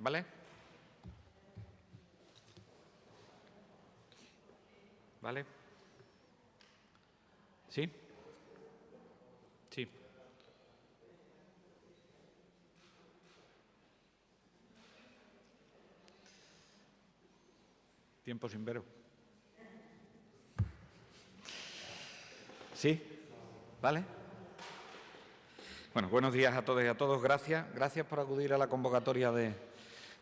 ¿Vale? ¿Vale? ¿Sí? Sí. Tiempo sin ver. ¿Sí? ¿Vale? Bueno, buenos días a todos y a todos. Gracias por acudir a la convocatoria de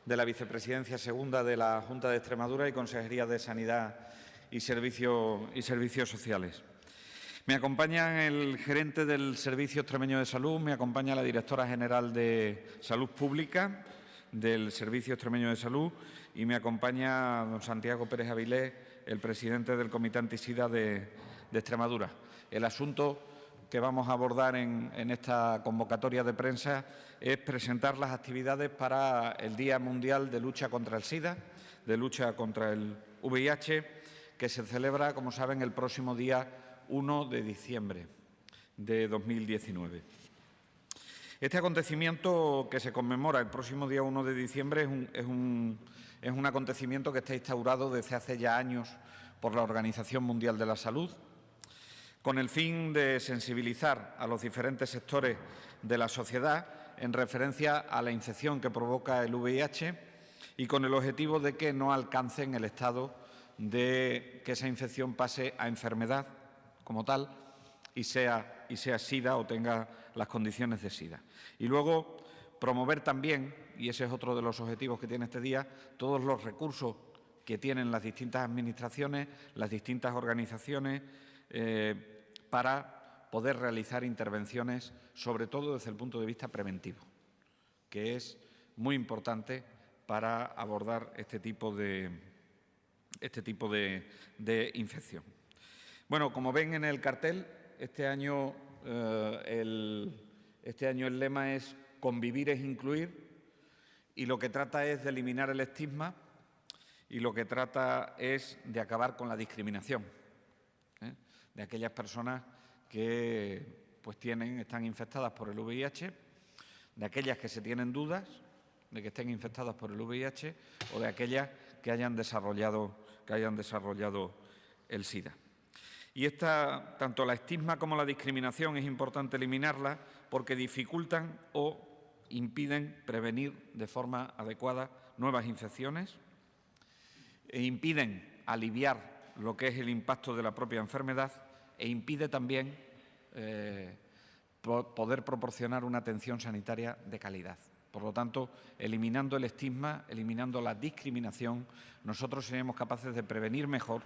la Vicepresidencia Segunda de la Junta de Extremadura y Consejería de Sanidad y Servicios Sociales. Me acompaña el gerente del Servicio Extremeño de Salud, me acompaña la directora general de Salud Pública del Servicio Extremeño de Salud y me acompaña don Santiago Pérez Avilés, el presidente del Comité Antisida de Extremadura. El asunto que vamos a abordar en esta convocatoria de prensa es presentar las actividades para el Día Mundial de Lucha contra el SIDA, de lucha contra el VIH, que se celebra, como saben, el próximo día 1 de diciembre de 2019. Este acontecimiento que se conmemora el próximo día 1 de diciembre es un acontecimiento que está instaurado desde hace ya años por la Organización Mundial de la Salud, con el fin de sensibilizar a los diferentes sectores de la sociedad en referencia a la infección que provoca el VIH y con el objetivo de que no alcancen el estado de que esa infección pase a enfermedad como tal y sea SIDA o tenga las condiciones de SIDA. Y luego promover también, y ese es otro de los objetivos que tiene este día, todos los recursos que tienen las distintas administraciones, las distintas organizaciones, para poder realizar intervenciones, sobre todo desde el punto de vista preventivo, que es muy importante para abordar este tipo de infección. Bueno, como ven en el cartel, este año el lema es «Convivir es incluir» y lo que trata es de eliminar el estigma y lo que trata es de acabar con la discriminación de aquellas personas que están infectadas por el VIH, de aquellas que se tienen dudas de que estén infectadas por el VIH o de aquellas que hayan desarrollado el SIDA. Y tanto la estigma como la discriminación es importante eliminarla porque dificultan o impiden prevenir de forma adecuada nuevas infecciones e impiden aliviar lo que es el impacto de la propia enfermedad e impide también poder proporcionar una atención sanitaria de calidad. Por lo tanto, eliminando el estigma, eliminando la discriminación, nosotros seremos capaces de prevenir mejor,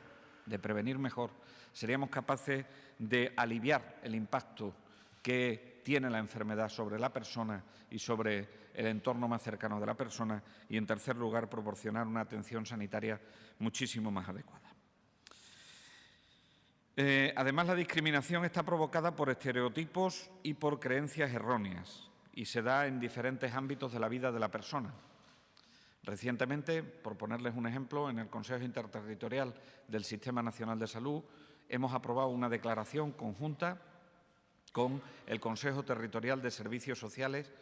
seríamos capaces de aliviar el impacto que tiene la enfermedad sobre la persona y sobre el entorno más cercano de la persona y, en tercer lugar, proporcionar una atención sanitaria muchísimo más adecuada. Además, la discriminación está provocada por estereotipos y por creencias erróneas y se da en diferentes ámbitos de la vida de la persona. Recientemente, por ponerles un ejemplo, en el Consejo Interterritorial del Sistema Nacional de Salud hemos aprobado una declaración conjunta con el Consejo Territorial de Servicios Sociales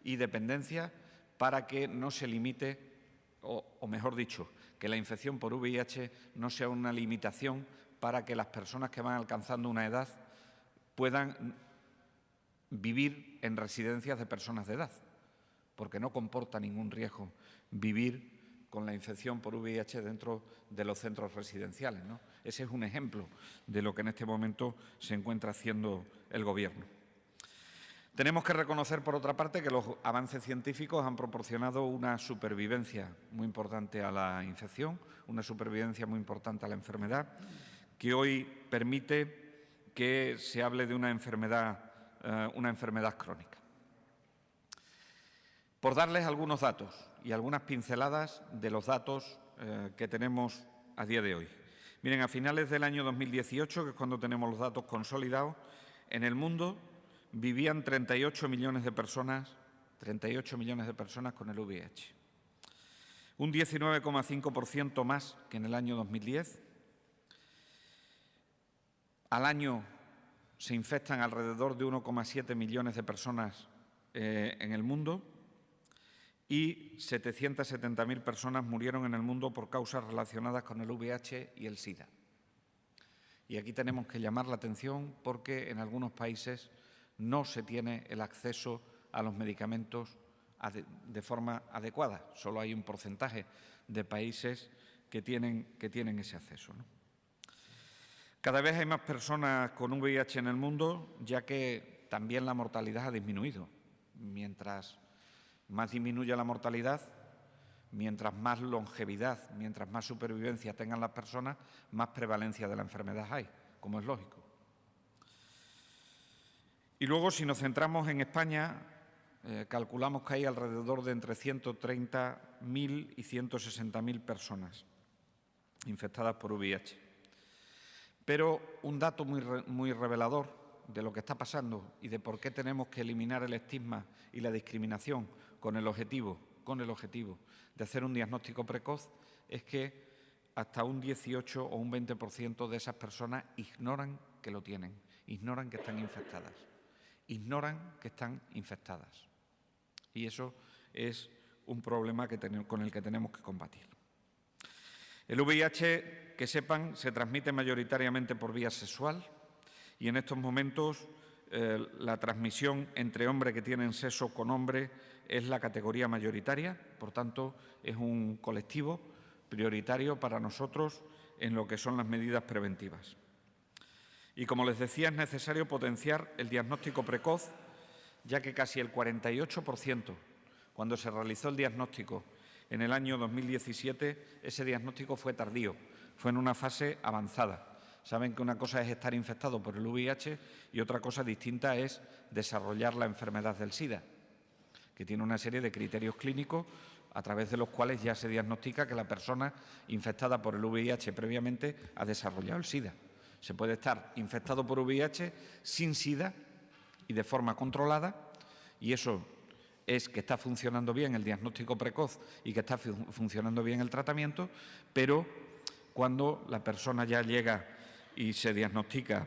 y Dependencia para que no se limite, o mejor dicho, que la infección por VIH no sea una limitación para que las personas que van alcanzando una edad puedan vivir en residencias de personas de edad, porque no comporta ningún riesgo vivir con la infección por VIH dentro de los centros residenciales, ¿no? Ese es un ejemplo de lo que en este momento se encuentra haciendo el Gobierno. Tenemos que reconocer, por otra parte, que los avances científicos han proporcionado una supervivencia muy importante a la infección, una supervivencia muy importante a la enfermedad, que hoy permite que se hable de una enfermedad crónica. Por darles algunos datos y algunas pinceladas de los datos que tenemos a día de hoy. Miren, a finales del año 2018, que es cuando tenemos los datos consolidados, en el mundo vivían 38 millones de personas con el VIH. Un 19,5% más que en el año 2010. Al año se infectan alrededor de 1,7 millones de personas en el mundo y 770.000 personas murieron en el mundo por causas relacionadas con el VIH y el SIDA. Y aquí tenemos que llamar la atención porque en algunos países no se tiene el acceso a los medicamentos de forma adecuada. Solo hay un porcentaje de países que tienen ese acceso, ¿no? Cada vez hay más personas con VIH en el mundo, ya que también la mortalidad ha disminuido. Mientras más disminuye la mortalidad, mientras más longevidad, mientras más supervivencia tengan las personas, más prevalencia de la enfermedad hay, como es lógico. Y luego, si nos centramos en España, calculamos que hay alrededor de entre 130.000 y 160.000 personas infectadas por VIH. Pero un dato muy revelador de lo que está pasando y de por qué tenemos que eliminar el estigma y la discriminación con el objetivo de hacer un diagnóstico precoz es que hasta un 18 o un 20% de esas personas ignoran que lo tienen, ignoran que están infectadas, Y eso es un problema con el que tenemos que combatir. El VIH, que sepan, se transmite mayoritariamente por vía sexual y en estos momentos la transmisión entre hombres que tienen sexo con hombres es la categoría mayoritaria, por tanto, es un colectivo prioritario para nosotros en lo que son las medidas preventivas. Y como les decía, es necesario potenciar el diagnóstico precoz, ya que casi el 48%, cuando se realizó el diagnóstico en el año 2017, ese diagnóstico fue tardío, fue en una fase avanzada. Saben que una cosa es estar infectado por el VIH y otra cosa distinta es desarrollar la enfermedad del SIDA, que tiene una serie de criterios clínicos a través de los cuales ya se diagnostica que la persona infectada por el VIH previamente ha desarrollado el SIDA. Se puede estar infectado por VIH sin SIDA y de forma controlada, y eso es que está funcionando bien el diagnóstico precoz y que está funcionando bien el tratamiento, pero cuando la persona ya llega y se diagnostica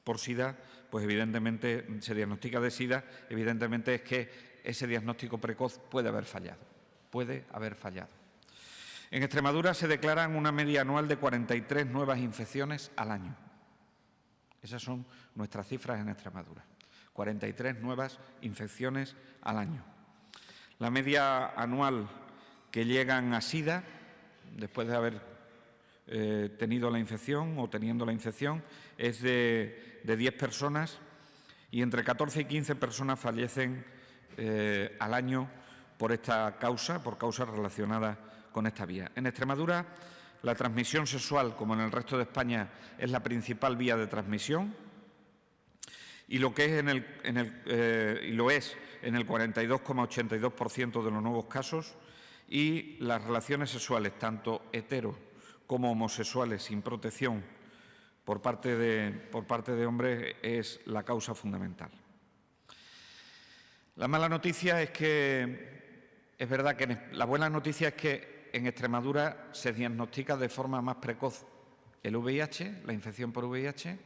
por SIDA, pues evidentemente se diagnostica de SIDA, evidentemente es que ese diagnóstico precoz puede haber fallado. En Extremadura se declaran una media anual de 43 nuevas infecciones al año. Esas son nuestras cifras en Extremadura. 43 nuevas infecciones al año. La media anual que llegan a SIDA, después de haber tenido la infección o teniendo la infección, es de 10 personas y entre 14 y 15 personas fallecen al año por esta causa, por causas relacionadas con esta vía. En Extremadura, la transmisión sexual, como en el resto de España, es la principal vía de transmisión. Y lo es en el 42,82% de los nuevos casos, y las relaciones sexuales, tanto hetero como homosexuales sin protección por parte de hombres, es la causa fundamental. La mala noticia es que, es verdad que la buena noticia es que en Extremadura se diagnostica de forma más precoz el VIH, la infección por VIH,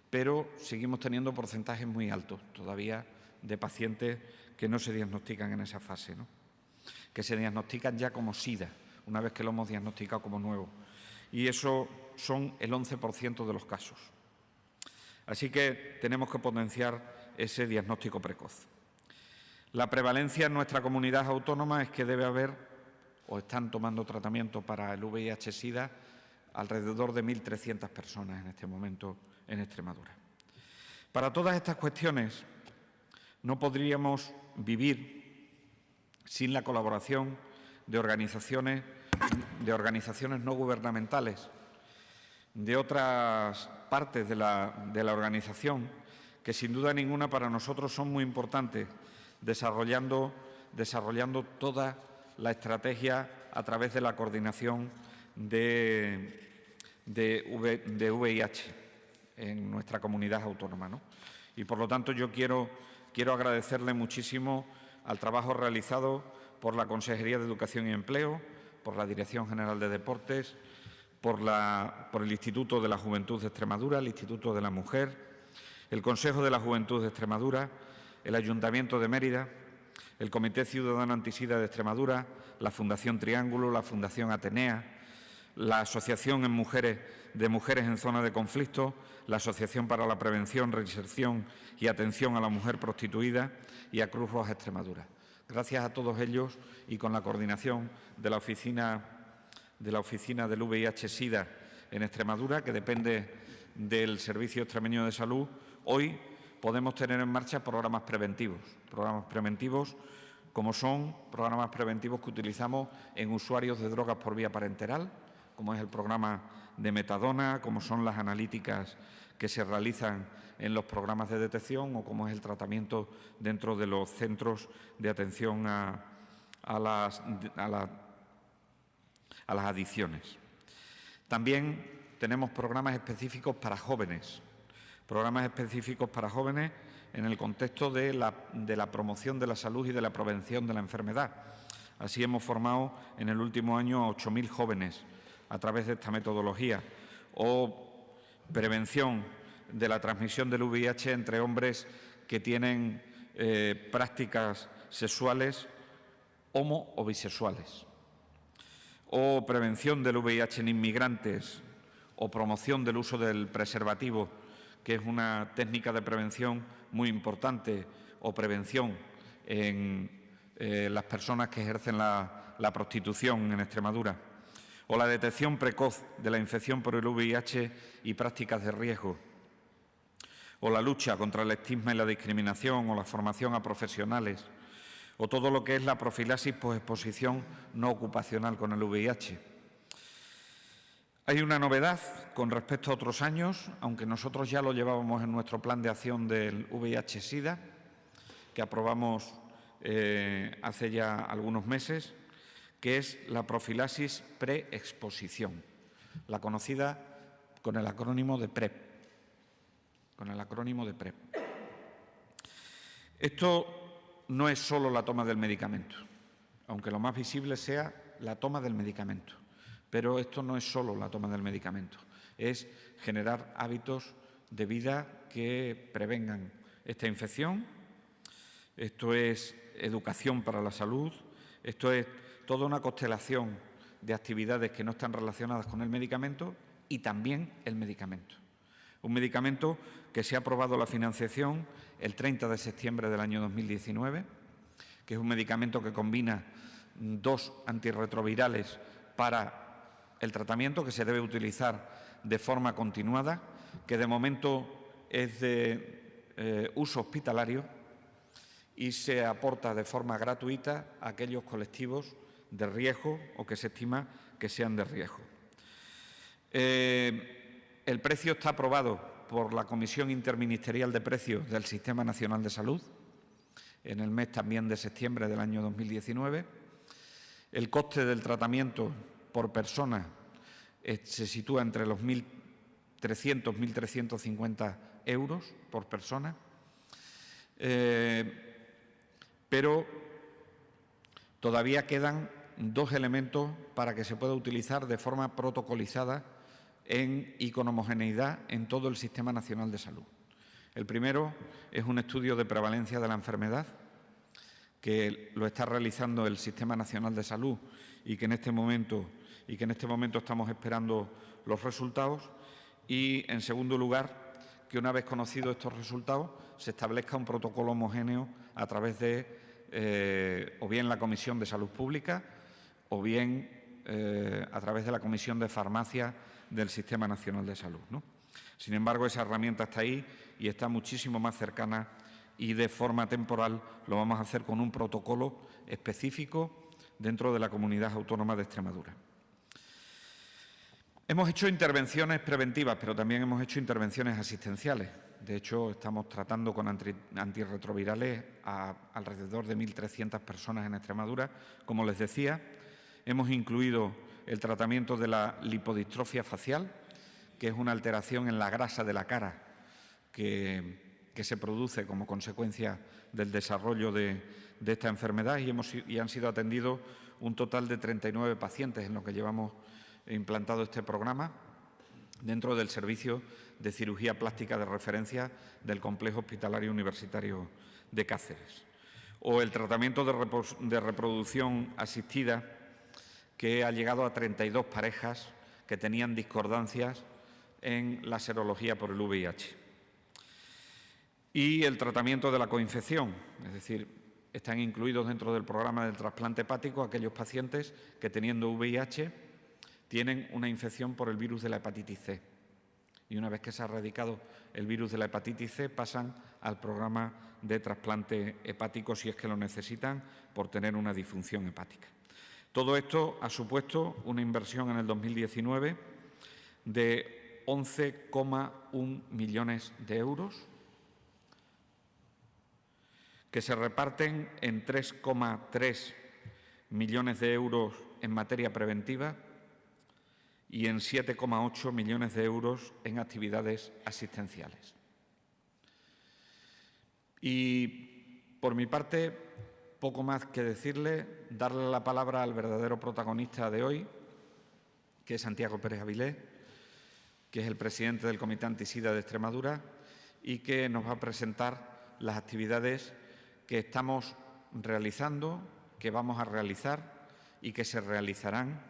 pero seguimos teniendo porcentajes muy altos todavía de pacientes que no se diagnostican en esa fase, ¿no? Que se diagnostican ya como SIDA, una vez que lo hemos diagnosticado como nuevo. Y eso son el 11% de los casos. Así que tenemos que potenciar ese diagnóstico precoz. La prevalencia en nuestra comunidad autónoma es que debe haber, o están tomando tratamiento para el VIH-SIDA, alrededor de 1.300 personas en este momento en Extremadura. Para todas estas cuestiones no podríamos vivir sin la colaboración de organizaciones no gubernamentales, de otras partes de la organización, que sin duda ninguna para nosotros son muy importantes, desarrollando toda la estrategia a través de la coordinación de VIH en nuestra comunidad autónoma, ¿no? Y por lo tanto yo quiero agradecerle muchísimo al trabajo realizado por la Consejería de Educación y Empleo, por la Dirección General de Deportes, por el Instituto de la Juventud de Extremadura, el Instituto de la Mujer, el Consejo de la Juventud de Extremadura, el Ayuntamiento de Mérida, el Comité Ciudadano Antisida de Extremadura, la Fundación Triángulo, la Fundación Atenea, la Asociación de Mujeres en Zonas de Conflicto, la Asociación para la Prevención, Reinserción y Atención a la Mujer Prostituida y a Cruz Roja Extremadura. Gracias a todos ellos y con la coordinación de la oficina del VIH-Sida en Extremadura, que depende del Servicio Extremeño de Salud, hoy podemos tener en marcha programas preventivos como son programas preventivos que utilizamos en usuarios de drogas por vía parenteral, como es el programa de metadona, como son las analíticas que se realizan en los programas de detección o como es el tratamiento dentro de los centros de atención a las adicciones. También tenemos programas específicos para jóvenes en el contexto de la promoción de la salud y de la prevención de la enfermedad. Así hemos formado en el último año a 8.000 jóvenes a través de esta metodología, o prevención de la transmisión del VIH entre hombres que tienen prácticas sexuales homo o bisexuales, o prevención del VIH en inmigrantes, o promoción del uso del preservativo, que es una técnica de prevención muy importante, o prevención en las personas que ejercen la prostitución en Extremadura, o la detección precoz de la infección por el VIH y prácticas de riesgo, o la lucha contra el estigma y la discriminación, o la formación a profesionales, o todo lo que es la profilaxis posexposición no ocupacional con el VIH. Hay una novedad con respecto a otros años, aunque nosotros ya lo llevábamos en nuestro plan de acción del VIH-Sida, que aprobamos hace ya algunos meses, que es la profilaxis preexposición, la conocida con el acrónimo de PrEP. Esto no es solo la toma del medicamento, aunque lo más visible sea la toma del medicamento. Pero esto no es solo la toma del medicamento, es generar hábitos de vida que prevengan esta infección. Esto es educación para la salud, esto es toda una constelación de actividades que no están relacionadas con el medicamento y también el medicamento. Un medicamento que se ha aprobado la financiación el 30 de septiembre del año 2019, que es un medicamento que combina dos antirretrovirales para el tratamiento, que se debe utilizar de forma continuada, que de momento es de uso hospitalario y se aporta de forma gratuita a aquellos colectivos de riesgo o que se estima que sean de riesgo. El precio está aprobado por la Comisión Interministerial de Precios del Sistema Nacional de Salud en el mes también de septiembre del año 2019. El coste del tratamiento por persona se sitúa entre los 1.300 y 1.350 euros por persona, pero todavía quedan dos elementos para que se pueda utilizar de forma protocolizada y con homogeneidad en todo el Sistema Nacional de Salud. El primero es un estudio de prevalencia de la enfermedad que lo está realizando el Sistema Nacional de Salud y que en este momento estamos esperando los resultados. Y, en segundo lugar, que una vez conocidos estos resultados se establezca un protocolo homogéneo a través de o bien la Comisión de Salud Pública o bien a través de la Comisión de Farmacia del Sistema Nacional de Salud, ¿no? Sin embargo, esa herramienta está ahí y está muchísimo más cercana y de forma temporal lo vamos a hacer con un protocolo específico dentro de la Comunidad Autónoma de Extremadura. Hemos hecho intervenciones preventivas, pero también hemos hecho intervenciones asistenciales. De hecho, estamos tratando con antirretrovirales a alrededor de 1.300 personas en Extremadura. Como les decía, hemos incluido el tratamiento de la lipodistrofia facial, que es una alteración en la grasa de la cara que se produce como consecuencia del desarrollo de esta enfermedad y han sido atendidos un total de 39 pacientes en lo que llevamos implantado este programa dentro del Servicio de Cirugía Plástica de Referencia del Complejo Hospitalario Universitario de Cáceres. o el tratamiento de reproducción asistida, que ha llegado a 32 parejas que tenían discordancias en la serología por el VIH. Y el tratamiento de la coinfección, es decir, están incluidos dentro del programa del trasplante hepático aquellos pacientes que, teniendo VIH, tienen una infección por el virus de la hepatitis C. Y una vez que se ha erradicado el virus de la hepatitis C, pasan al programa de trasplante hepático si es que lo necesitan por tener una disfunción hepática. Todo esto ha supuesto una inversión en el 2019 de 11,1 millones de euros, que se reparten en 3,3 millones de euros en materia preventiva y en 7,8 millones de euros en actividades asistenciales. Y, por mi parte, poco más que decirle, darle la palabra al verdadero protagonista de hoy, que es Santiago Pérez Avilés, que es el presidente del Comité Antisida de Extremadura y que nos va a presentar las actividades que estamos realizando, que vamos a realizar y que se realizarán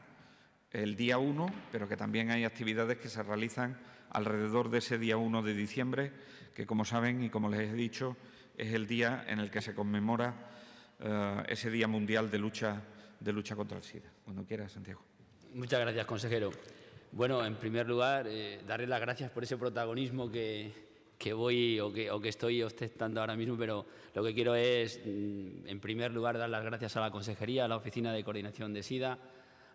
el día 1, pero que también hay actividades que se realizan alrededor de ese día 1 de diciembre, que, como saben y como les he dicho, es el día en el que se conmemora ese Día Mundial de lucha contra el SIDA. Cuando quieras, Santiago. Muchas gracias, consejero. Bueno, en primer lugar, darle las gracias por ese protagonismo que voy o que estoy ostentando ahora mismo, pero lo que quiero es, en primer lugar, dar las gracias a la Consejería, a la Oficina de Coordinación de SIDA,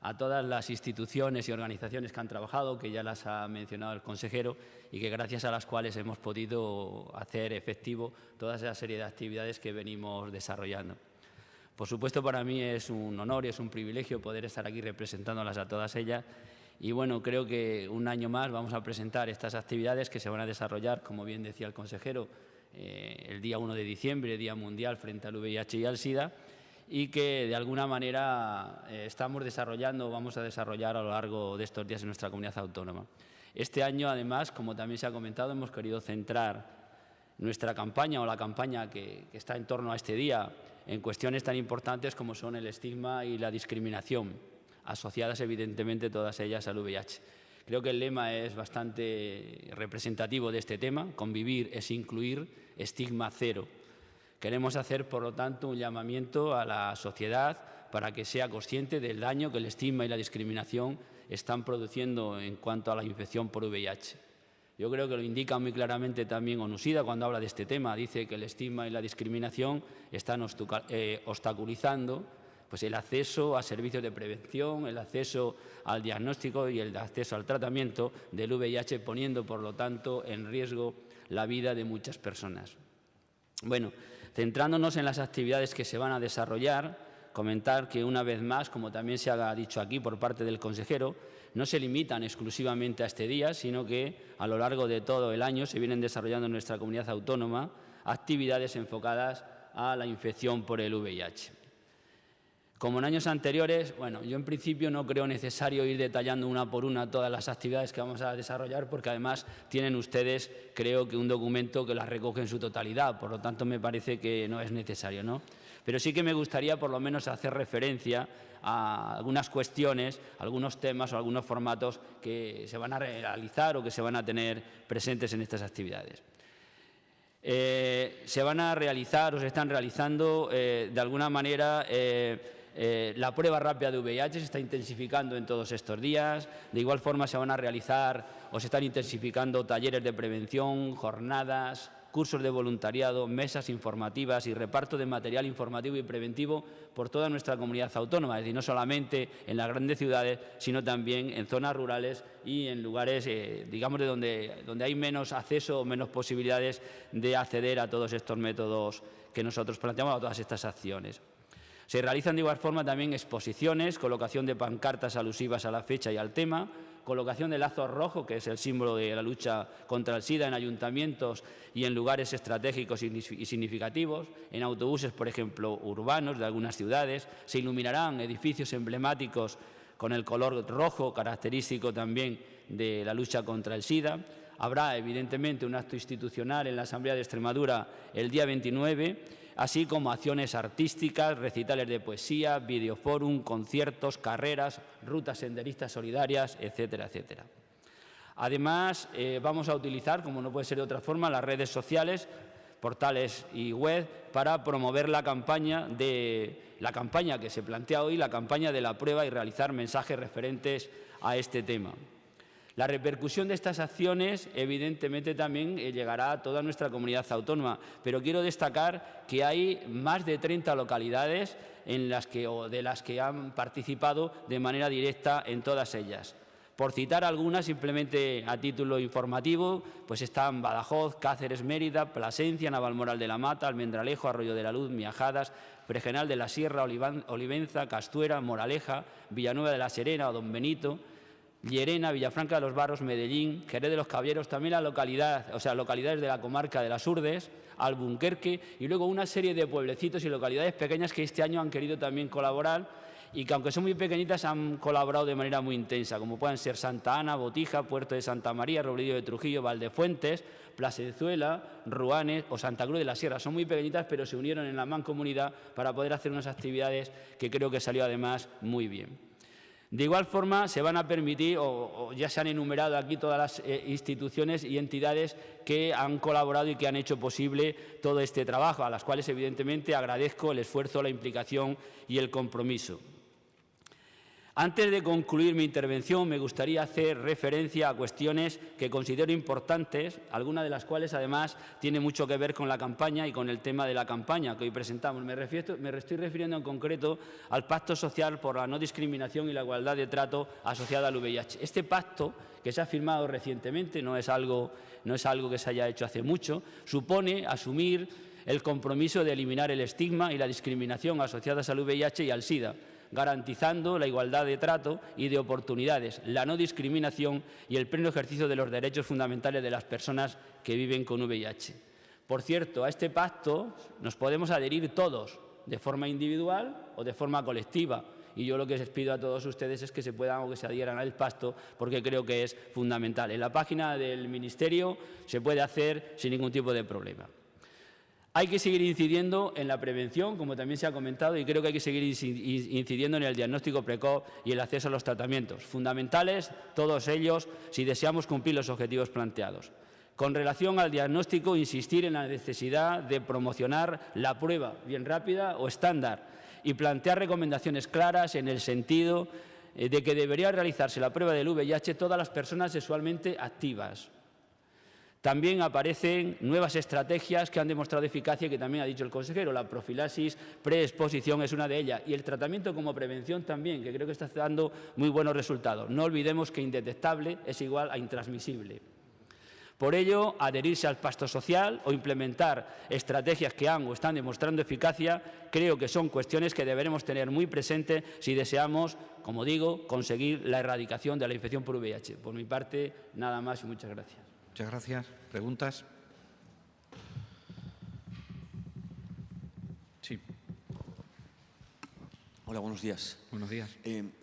a todas las instituciones y organizaciones que han trabajado, que ya las ha mencionado el consejero, y que gracias a las cuales hemos podido hacer efectivo toda esa serie de actividades que venimos desarrollando. Por supuesto, para mí es un honor y es un privilegio poder estar aquí representándolas a todas ellas. Y bueno, creo que un año más vamos a presentar estas actividades que se van a desarrollar, como bien decía el consejero, el día 1 de diciembre, Día Mundial frente al VIH y al SIDA, y que de alguna manera estamos desarrollando o vamos a desarrollar a lo largo de estos días en nuestra comunidad autónoma. Este año, además, como también se ha comentado, hemos querido centrar nuestra campaña o la campaña que está en torno a este día en cuestiones tan importantes como son el estigma y la discriminación, asociadas evidentemente todas ellas al VIH. Creo que el lema es bastante representativo de este tema: convivir es incluir, estigma cero. Queremos hacer, por lo tanto, un llamamiento a la sociedad para que sea consciente del daño que el estigma y la discriminación están produciendo en cuanto a la infección por VIH. Yo creo que lo indica muy claramente también ONUSIDA cuando habla de este tema. Dice que el estigma y la discriminación están obstaculizando pues, el acceso a servicios de prevención, el acceso al diagnóstico y el acceso al tratamiento del VIH, poniendo, por lo tanto, en riesgo la vida de muchas personas. Bueno, centrándonos en las actividades que se van a desarrollar, comentar que, una vez más, como también se ha dicho aquí por parte del consejero, no se limitan exclusivamente a este día, sino que a lo largo de todo el año se vienen desarrollando en nuestra comunidad autónoma actividades enfocadas a la infección por el VIH. Como en años anteriores, bueno, yo en principio no creo necesario ir detallando una por una todas las actividades que vamos a desarrollar, porque además tienen ustedes, creo que, un documento que las recoge en su totalidad, por lo tanto me parece que no es necesario, ¿no? Pero sí que me gustaría por lo menos hacer referencia a algunas cuestiones, algunos temas o algunos formatos que se van a realizar o que se van a tener presentes en estas actividades. Se van a realizar o se están realizando de alguna manera la prueba rápida de VIH, se está intensificando en todos estos días. De igual forma se van a realizar o se están intensificando talleres de prevención, jornadas, cursos de voluntariado, mesas informativas y reparto de material informativo y preventivo por toda nuestra comunidad autónoma, es decir, no solamente en las grandes ciudades, sino también en zonas rurales y en lugares, digamos, de donde hay menos acceso o menos posibilidades de acceder a todos estos métodos que nosotros planteamos, a todas estas acciones. Se realizan de igual forma también exposiciones, colocación de pancartas alusivas a la fecha y al tema, colocación de lazos rojos, que es el símbolo de la lucha contra el SIDA, en ayuntamientos y en lugares estratégicos y significativos, en autobuses, por ejemplo, urbanos de algunas ciudades. Se iluminarán edificios emblemáticos con el color rojo, característico también de la lucha contra el SIDA. Habrá, evidentemente, un acto institucional en la Asamblea de Extremadura el día 29, así como acciones artísticas, recitales de poesía, videoforum, conciertos, carreras, rutas senderistas solidarias, etcétera, etcétera. Además, vamos a utilizar, como no puede ser de otra forma, las redes sociales, portales y web para promover la campaña que se plantea hoy, la campaña de la prueba, y realizar mensajes referentes a este tema. La repercusión de estas acciones, evidentemente, también llegará a toda nuestra comunidad autónoma, pero quiero destacar que hay más de 30 localidades de las que han participado de manera directa en todas ellas. Por citar algunas, simplemente a título informativo, pues están Badajoz, Cáceres, Mérida, Plasencia, Navalmoral de la Mata, Almendralejo, Arroyo de la Luz, Miajadas, Fregenal de la Sierra, Olivenza, Castuera, Moraleja, Villanueva de la Serena o Don Benito, Llerena, Villafranca de los Barros, Medellín, Jerez de los Caballeros, también localidades de la comarca de las Urdes, Albunquerque, y luego una serie de pueblecitos y localidades pequeñas que este año han querido también colaborar y que, aunque son muy pequeñitas, han colaborado de manera muy intensa, como pueden ser Santa Ana, Botija, Puerto de Santa María, Robledillo de Trujillo, Valdefuentes, Plasenciuela, Ruanes o Santa Cruz de la Sierra. Son muy pequeñitas, pero se unieron en la mancomunidad para poder hacer unas actividades que creo que salió además muy bien. De igual forma, se van a permitir, o ya se han enumerado aquí todas las instituciones y entidades que han colaborado y que han hecho posible todo este trabajo, a las cuales evidentemente agradezco el esfuerzo, la implicación y el compromiso. Antes de concluir mi intervención, me gustaría hacer referencia a cuestiones que considero importantes, algunas de las cuales, además, tienen mucho que ver con la campaña y con el tema de la campaña que hoy presentamos. Me estoy refiriendo en concreto al Pacto Social por la No Discriminación y la Igualdad de Trato asociada al VIH. Este pacto, que se ha firmado recientemente, no es algo que se haya hecho hace mucho, supone asumir el compromiso de eliminar el estigma y la discriminación asociadas al VIH y al SIDA, garantizando la igualdad de trato y de oportunidades, la no discriminación y el pleno ejercicio de los derechos fundamentales de las personas que viven con VIH. Por cierto, a este pacto nos podemos adherir todos, de forma individual o de forma colectiva, y yo lo que les pido a todos ustedes es que se puedan o que se adhieran al pacto, porque creo que es fundamental. En la página del Ministerio se puede hacer sin ningún tipo de problema. Hay que seguir incidiendo en la prevención, como también se ha comentado, y creo que hay que seguir incidiendo en el diagnóstico precoz y el acceso a los tratamientos. Fundamentales, todos ellos, si deseamos cumplir los objetivos planteados. Con relación al diagnóstico, insistir en la necesidad de promocionar la prueba, bien rápida o estándar, y plantear recomendaciones claras en el sentido de que debería realizarse la prueba del VIH todas las personas sexualmente activas. También aparecen nuevas estrategias que han demostrado eficacia y que también ha dicho el consejero. La profilaxis preexposición es una de ellas y el tratamiento como prevención también, que creo que está dando muy buenos resultados. No olvidemos que indetectable es igual a intransmisible. Por ello, adherirse al pacto social o implementar estrategias que han o están demostrando eficacia, creo que son cuestiones que deberemos tener muy presentes si deseamos, como digo, conseguir la erradicación de la infección por VIH. Por mi parte, nada más y muchas gracias. Muchas gracias. ¿Preguntas? Sí. Hola, buenos días. Buenos días.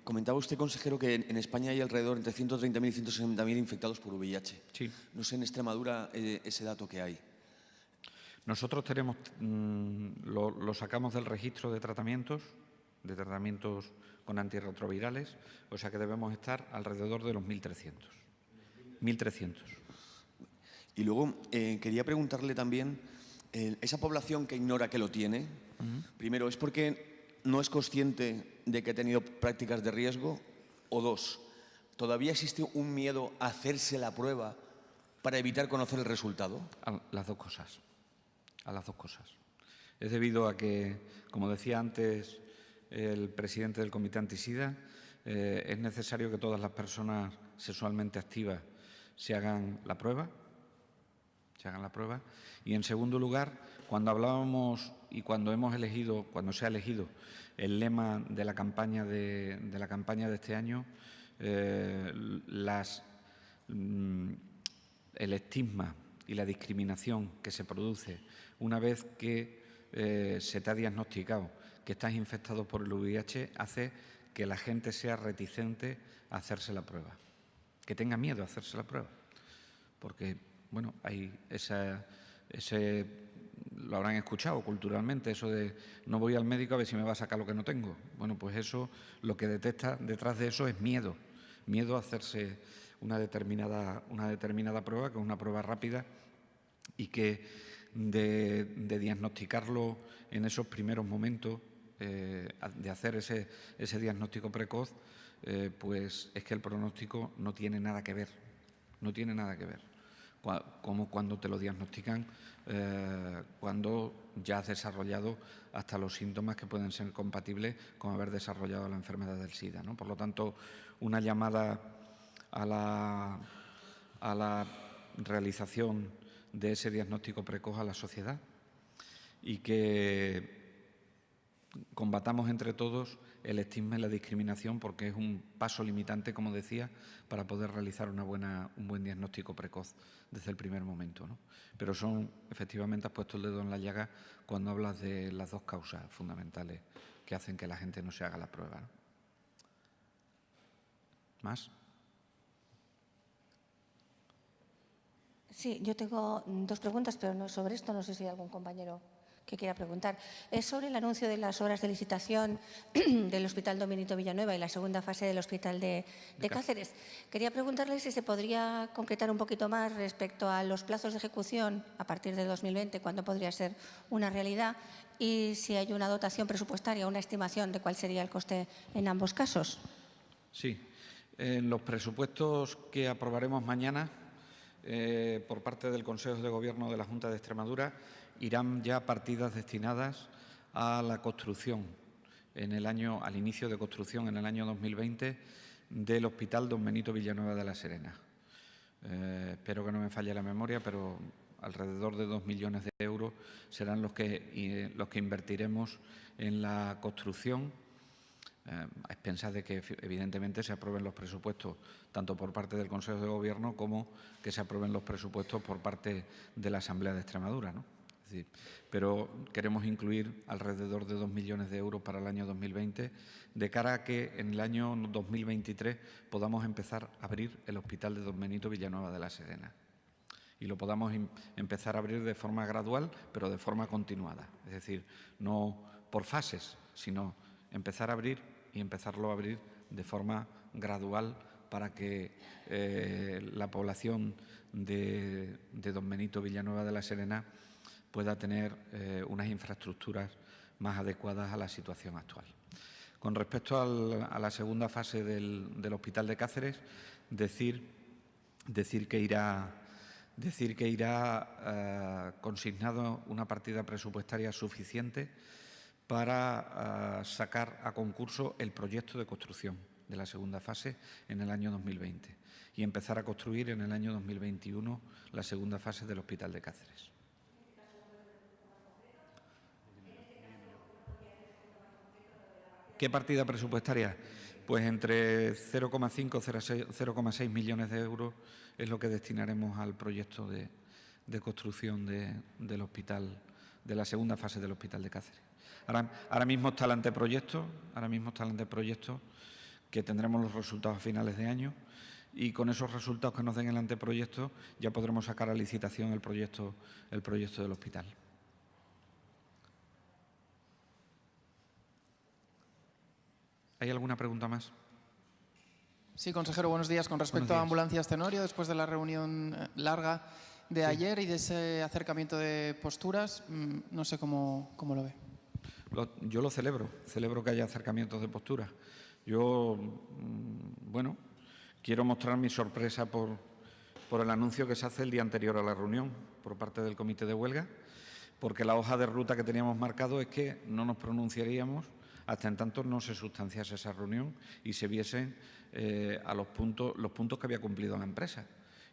Comentaba usted, consejero, que en España hay alrededor entre 130.000 y 160.000 infectados por VIH. Sí. No sé en Extremadura ese dato que hay. Nosotros tenemos, lo sacamos del registro de tratamientos con antirretrovirales, o sea que debemos estar alrededor de los 1.300. 1.300. Y luego quería preguntarle también, esa población que ignora que lo tiene, primero, ¿es porque no es consciente de que ha tenido prácticas de riesgo? O dos, ¿todavía existe un miedo a hacerse la prueba para evitar conocer el resultado? A las dos cosas. A las dos cosas. Es debido a que, como decía antes el presidente del Comité Antisida, es necesario que todas las personas sexualmente activas se hagan la prueba. Y en segundo lugar, cuando hablábamos y cuando se ha elegido el lema de la campaña de este año, el estigma y la discriminación que se produce una vez que se te ha diagnosticado que estás infectado por el VIH hace que la gente sea reticente a hacerse la prueba, que tenga miedo a hacerse la prueba, porque bueno, hay ese lo habrán escuchado culturalmente, eso de no voy al médico a ver si me va a sacar lo que no tengo. Bueno, pues eso, lo que detecta detrás de eso es miedo a hacerse una determinada prueba, que es una prueba rápida y que de diagnosticarlo en esos primeros momentos, de hacer ese diagnóstico precoz, pues es que el pronóstico no tiene nada que ver, como cuando te lo diagnostican cuando ya has desarrollado hasta los síntomas que pueden ser compatibles con haber desarrollado la enfermedad del SIDA, ¿no? Por lo tanto, una llamada a la realización de ese diagnóstico precoz a la sociedad y que combatamos entre todos el estigma y la discriminación, porque es un paso limitante, como decía, para poder realizar un buen diagnóstico precoz desde el primer momento, ¿no? Pero efectivamente, has puesto el dedo en la llaga cuando hablas de las dos causas fundamentales que hacen que la gente no se haga la prueba, ¿no? ¿Más? Sí, yo tengo dos preguntas, pero no sobre esto. No sé si hay algún compañero que quiera preguntar. Es sobre el anuncio de las obras de licitación del Hospital Don Benito Villanueva y la segunda fase del Hospital de Cáceres. Quería preguntarle si se podría concretar un poquito más respecto a los plazos de ejecución a partir de 2020, cuándo podría ser una realidad, y si hay una dotación presupuestaria, una estimación de cuál sería el coste en ambos casos. Sí. En los presupuestos que aprobaremos mañana por parte del Consejo de Gobierno de la Junta de Extremadura irán ya partidas destinadas a la construcción al inicio de construcción en el año 2020 del Hospital Don Benito Villanueva de la Serena. Espero que no me falle la memoria, pero alrededor de 2 millones de euros serán los que invertiremos en la construcción, a expensas de que evidentemente se aprueben los presupuestos tanto por parte del Consejo de Gobierno como que se aprueben los presupuestos por parte de la Asamblea de Extremadura, ¿no? Es decir, pero queremos incluir alrededor de 2 millones de euros para el año 2020, de cara a que en el año 2023 podamos empezar a abrir el Hospital de Don Benito Villanueva de la Serena. Y lo podamos empezar a abrir de forma gradual, pero de forma continuada. Es decir, no por fases, sino empezar a abrir y empezarlo a abrir de forma gradual para que la población de Don Benito Villanueva de la Serena pueda tener unas infraestructuras más adecuadas a la situación actual. Con respecto a la segunda fase del Hospital de Cáceres, decir que irá consignado una partida presupuestaria suficiente para sacar a concurso el proyecto de construcción de la segunda fase en el año 2020 y empezar a construir en el año 2021 la segunda fase del Hospital de Cáceres. ¿Qué partida presupuestaria? Pues entre 0,5 y 0,6 millones de euros es lo que destinaremos al proyecto de construcción del hospital, de la segunda fase del Hospital de Cáceres. Ahora mismo está el anteproyecto, que tendremos los resultados a finales de año, y con esos resultados que nos den el anteproyecto ya podremos sacar a licitación el proyecto del hospital. ¿Hay alguna pregunta más? Sí, consejero, buenos días. Con respecto a Ambulancias Tenorio, después de la reunión larga de ayer y de ese acercamiento de posturas, no sé cómo lo ve. Yo lo celebro que haya acercamientos de posturas. Yo, bueno, quiero mostrar mi sorpresa por el anuncio que se hace el día anterior a la reunión por parte del comité de huelga, porque la hoja de ruta que teníamos marcado es que no nos pronunciaríamos hasta en tanto no se sustanciase esa reunión y se viesen los puntos que había cumplido la empresa.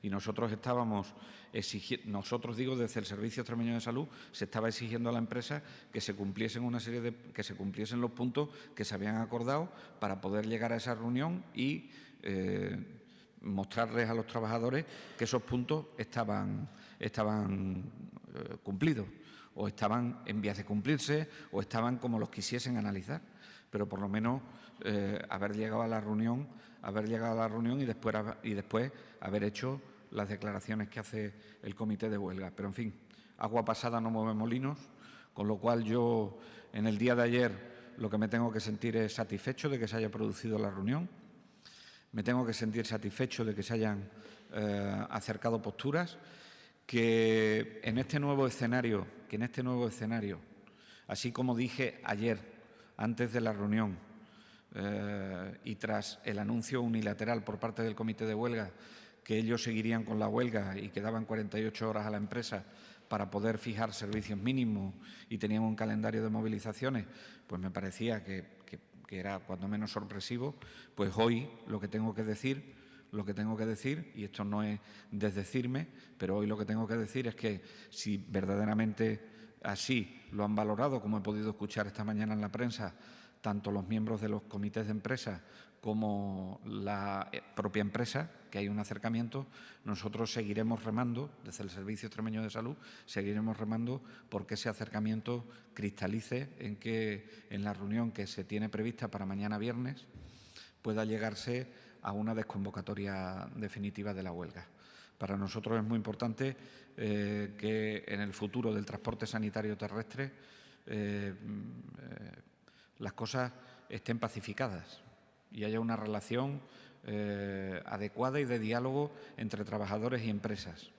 Y nosotros estábamos exigiendo, desde el Servicio Extremeño de Salud, se estaba exigiendo a la empresa que se cumpliesen que se cumpliesen los puntos que se habían acordado para poder llegar a esa reunión y mostrarles a los trabajadores que esos puntos estaban cumplidos, o estaban en vías de cumplirse, o estaban como los quisiesen analizar. Pero por lo menos haber llegado a la reunión y después haber hecho las declaraciones que hace el comité de huelga. Pero, en fin, agua pasada no mueve molinos, con lo cual yo, en el día de ayer, lo que me tengo que sentir es satisfecho de que se haya producido la reunión. Me tengo que sentir satisfecho de que se hayan acercado posturas, que en este nuevo escenario, así como dije ayer, antes de la reunión, y tras el anuncio unilateral por parte del comité de huelga, que ellos seguirían con la huelga y quedaban 48 horas a la empresa para poder fijar servicios mínimos y tenían un calendario de movilizaciones, pues me parecía que era cuando menos sorpresivo. Pues hoy lo que tengo que decir, y esto no es desdecirme, pero hoy lo que tengo que decir es que si verdaderamente así lo han valorado, como he podido escuchar esta mañana en la prensa, tanto los miembros de los comités de empresa como la propia empresa, que hay un acercamiento, nosotros seguiremos remando, desde el Servicio Extremeño de Salud, seguiremos remando porque ese acercamiento cristalice en que en la reunión que se tiene prevista para mañana viernes pueda llegarse a una desconvocatoria definitiva de la huelga. Para nosotros es muy importante que en el futuro del transporte sanitario terrestre las cosas estén pacificadas y haya una relación adecuada y de diálogo entre trabajadores y empresas,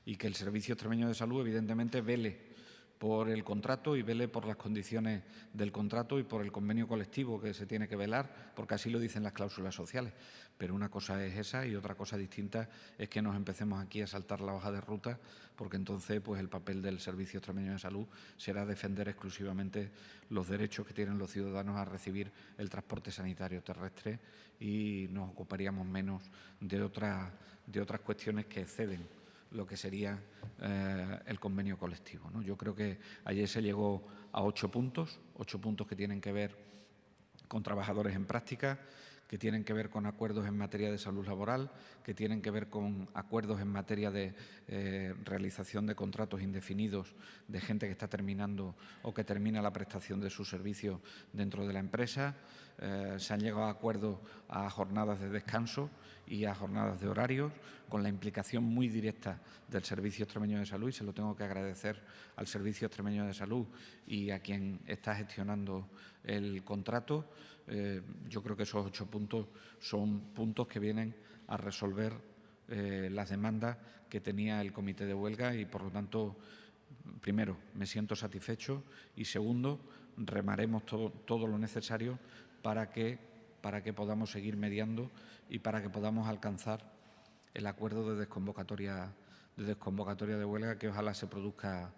y que el Servicio Extremeño de Salud, evidentemente, vele por el contrato y vele por las condiciones del contrato y por el convenio colectivo que se tiene que velar, porque así lo dicen las cláusulas sociales. Pero una cosa es esa y otra cosa distinta es que nos empecemos aquí a saltar la hoja de ruta, porque entonces pues el papel del Servicio Extremeño de Salud será defender exclusivamente los derechos que tienen los ciudadanos a recibir el transporte sanitario terrestre, y nos ocuparíamos menos de otras cuestiones que exceden lo que sería el convenio colectivo, ¿no? Yo creo que ayer se llegó a 8 puntos que tienen que ver con trabajadores en práctica, que tienen que ver con acuerdos en materia de salud laboral, que tienen que ver con acuerdos en materia de realización de contratos indefinidos de gente que está terminando o que termina la prestación de su servicio dentro de la empresa. Se han llegado a acuerdos a jornadas de descanso y a jornadas de horarios, con la implicación muy directa del Servicio Extremeño de Salud, y se lo tengo que agradecer al Servicio Extremeño de Salud y a quien está gestionando el contrato. Yo creo que esos 8 puntos son puntos que vienen a resolver las demandas que tenía el comité de huelga, y por lo tanto, primero, me siento satisfecho, y segundo, remaremos todo lo necesario para que podamos seguir mediando y para que podamos alcanzar el acuerdo de desconvocatoria de huelga, que ojalá se produzca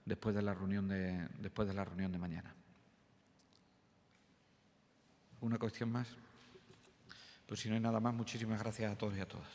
después de la reunión de mañana. ¿Una cuestión más? Pues si no hay nada más, muchísimas gracias a todos y a todas.